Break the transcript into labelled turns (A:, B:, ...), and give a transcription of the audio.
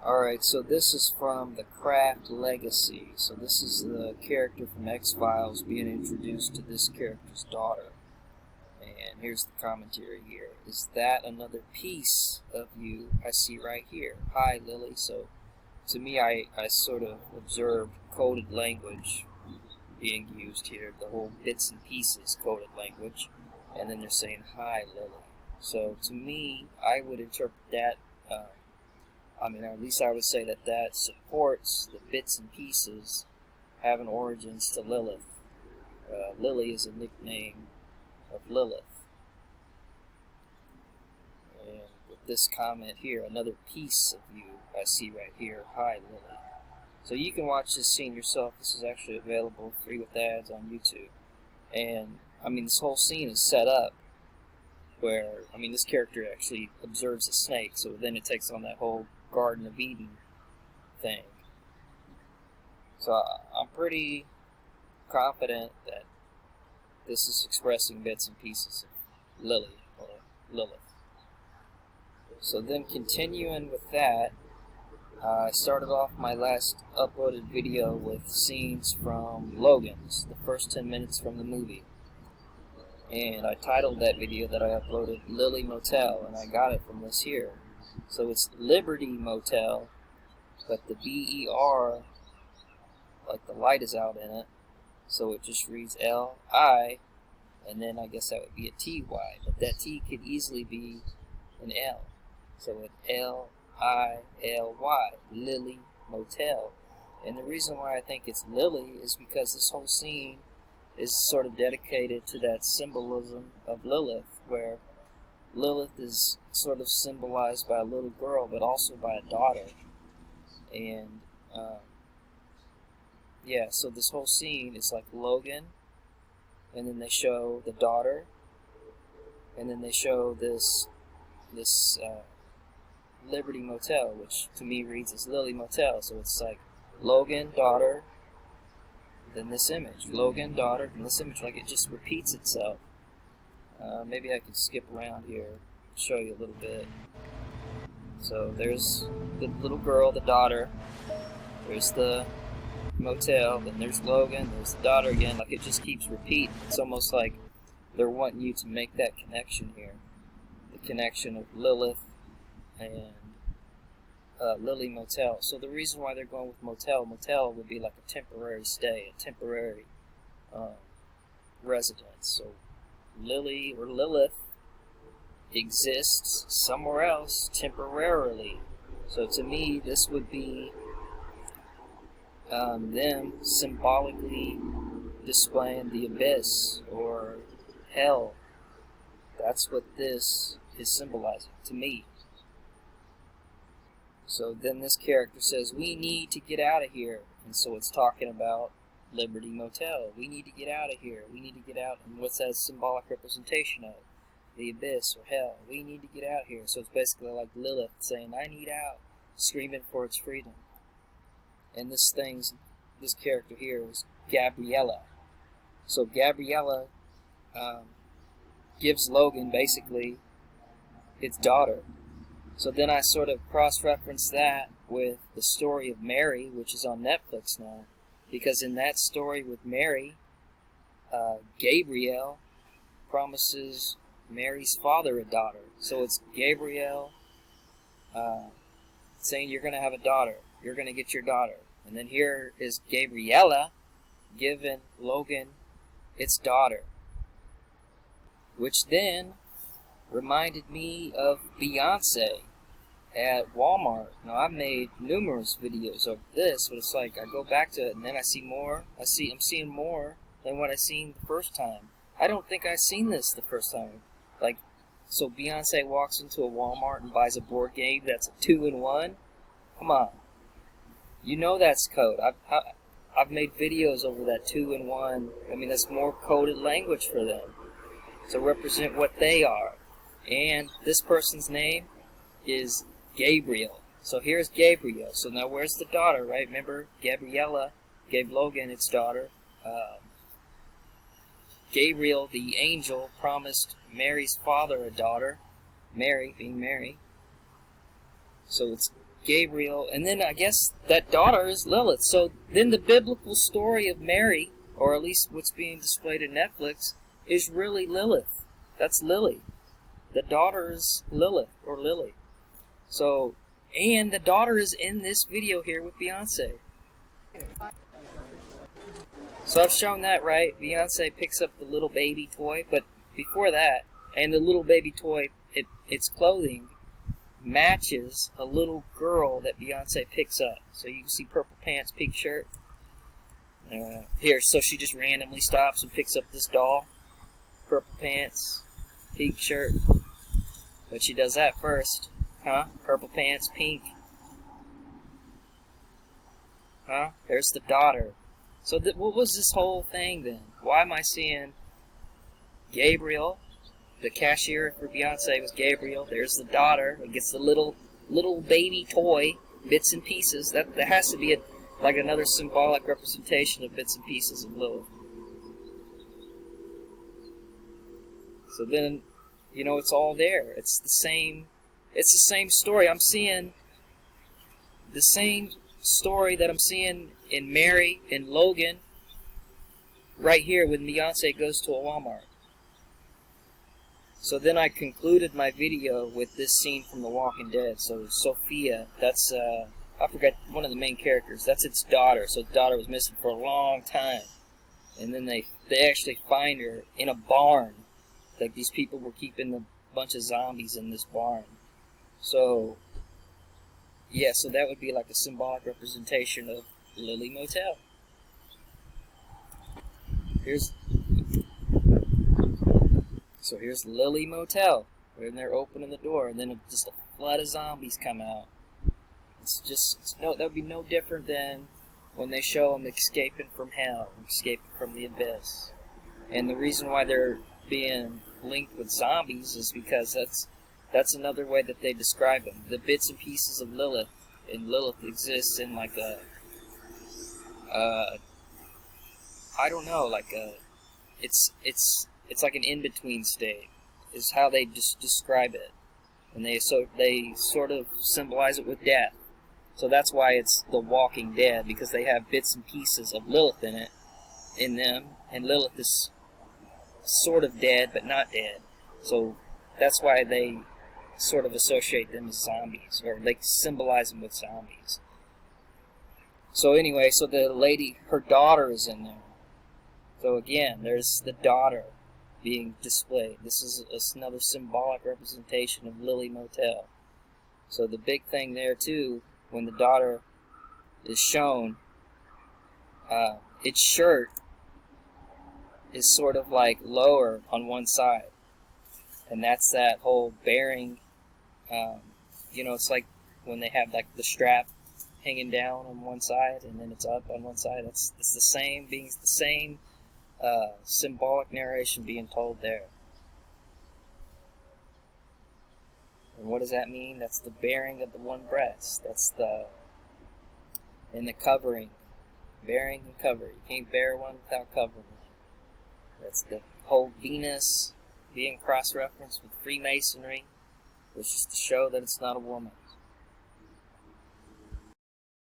A: Alright, so this is from the Craft Legacy. So this is the character from X-Files being introduced to this character's daughter. And here's the commentary here. Is that another piece of you I see right here? Hi, Lily. So to me, I sort of observed coded language being used here. The whole bits and pieces coded language. And then they're saying, hi, Lily. So to me, I would interpret that, or at least I would say that supports the bits and pieces having origins to Lilith. Lily is a nickname of Lilith. And with this comment here, another piece of you I see right here. Hi, Lily. So you can watch this scene yourself. This is actually available free with ads on YouTube. And, this whole scene is set up where, this character actually observes a snake, so then it takes on that whole Garden of Eden thing. So I'm pretty confident that this is expressing bits and pieces of Lily, or Lilith. So then continuing with that, I started off my last uploaded video with scenes from Logan's, the first 10 minutes from the movie. And I titled that video that I uploaded Lily Motel, and I got it from this here. So it's Liberty Motel, but the B-E-R, like the light is out in it, so it just reads L-I, and then I guess that would be a T-Y, but that T could easily be an L. So it's L-I-L-Y, Lily Motel. And the reason why I think it's Lily is because this whole scene is sort of dedicated to that symbolism of Lilith, where Lilith is sort of symbolized by a little girl, but also by a daughter. And, so this whole scene is like Logan, and then they show the daughter, and then they show this Liberty Motel, which to me reads as Lily Motel. So it's like Logan, daughter, then this image. Logan, daughter, then this image. Like it just repeats itself. Maybe I could skip around here, show you a little bit. So there's the little girl, the daughter. There's the motel, then there's Logan, there's the daughter again. Like it just keeps repeating. It's almost like they're wanting you to make that connection here. The connection of Lilith and Lily Motel. So the reason why they're going with motel would be like a temporary stay, a temporary residence. So Lily or Lilith exists somewhere else temporarily. So to me, this would be them symbolically displaying the abyss or hell. That's what this is symbolizing to me. So then this character says, we need to get out of here. And so it's talking about Liberty Motel. We need to get out of here. We need to get out. And what's that symbolic representation of? The abyss or hell. We need to get out here. So it's basically like Lilith saying, I need out, screaming for its freedom. And this character here is Gabriella. So Gabriella gives Logan basically its daughter. So then I sort of cross-reference that with the story of Mary, which is on Netflix now. Because in that story with Mary, Gabriel promises Mary's father a daughter. So it's Gabriel saying, you're going to have a daughter. You're going to get your daughter. And then here is Gabriella giving Logan its daughter. Which then reminded me of Beyonce at Walmart. Now, I've made numerous videos of this, but it's like I go back to it and then I see more. I'm seeing more than what I seen the first time. I don't think I seen this the first time. Like, so Beyonce walks into a Walmart and buys a board game that's a 2-in-1. Come on, you know that's code. I've made videos over that 2-in-1. That's more coded language for them to represent what they are. And this person's name is Gabriel. So here's Gabriel. So now where's the daughter, right? Remember, Gabriella gave Logan its daughter. Gabriel, the angel, promised Mary's father a daughter. Mary, being Mary. So it's Gabriel, and then I guess that daughter is Lilith. So then the biblical story of Mary, or at least what's being displayed in Netflix, is really Lilith. That's Lily. The daughter is Lilith, or Lily. So, and the daughter is in this video here with Beyonce. So I've shown that, right? Beyonce picks up the little baby toy, but before that, and the little baby toy, its clothing matches a little girl that Beyonce picks up. So you can see purple pants, pink shirt. Here, so she just randomly stops and picks up this doll. Purple pants, pink shirt. But she does that first. Huh? Purple pants, pink. Huh? There's the daughter. So what was this whole thing then? Why am I seeing Gabriel? The cashier for Beyonce was Gabriel. There's the daughter. It gets the little baby toy, bits and pieces. That has to be like another symbolic representation of bits and pieces of Lilith. So then, you know, it's all there. It's the same story. I'm seeing the same story that I'm seeing in Mary and Logan right here when Beyonce goes to a Walmart. So then I concluded my video with this scene from The Walking Dead. So Sophia, that's, I forgot one of the main characters. That's its daughter. So its daughter was missing for a long time. And then they actually find her in a barn. Like these people were keeping a bunch of zombies in this barn. So, yeah, so that would be like a symbolic representation of Lily Motel. So here's Lily Motel, when they're opening the door, and then just a flood of zombies come out. That would be no different than when they show them escaping from hell, escaping from the abyss. And the reason why they're being linked with zombies is because that's another way that they describe them. The bits and pieces of Lilith, and Lilith exists in like a, I don't know, like a, it's like an in-between state, is how they just describe it. And they sort of symbolize it with death. So that's why it's The Walking Dead, because they have bits and pieces of Lilith in them, and Lilith is sort of dead, but not dead. So that's why they sort of associate them as zombies, or they symbolize them with zombies. So anyway, so the lady, her daughter is in there. So again, there's the daughter being displayed. This is another symbolic representation of Lily Motel. So the big thing there too, when the daughter is shown, its shirt is sort of like lower on one side, and that's that whole bearing. You know, it's like when they have like the strap hanging down on one side and then it's up on one side. It's the same, being the same symbolic narration being told there. And what does that mean? That's the bearing of the one breast. That's and the covering. Bearing and cover. You can't bear one without covering one. That's the whole Venus being cross-referenced with Freemasonry, which is to show that it's not a woman.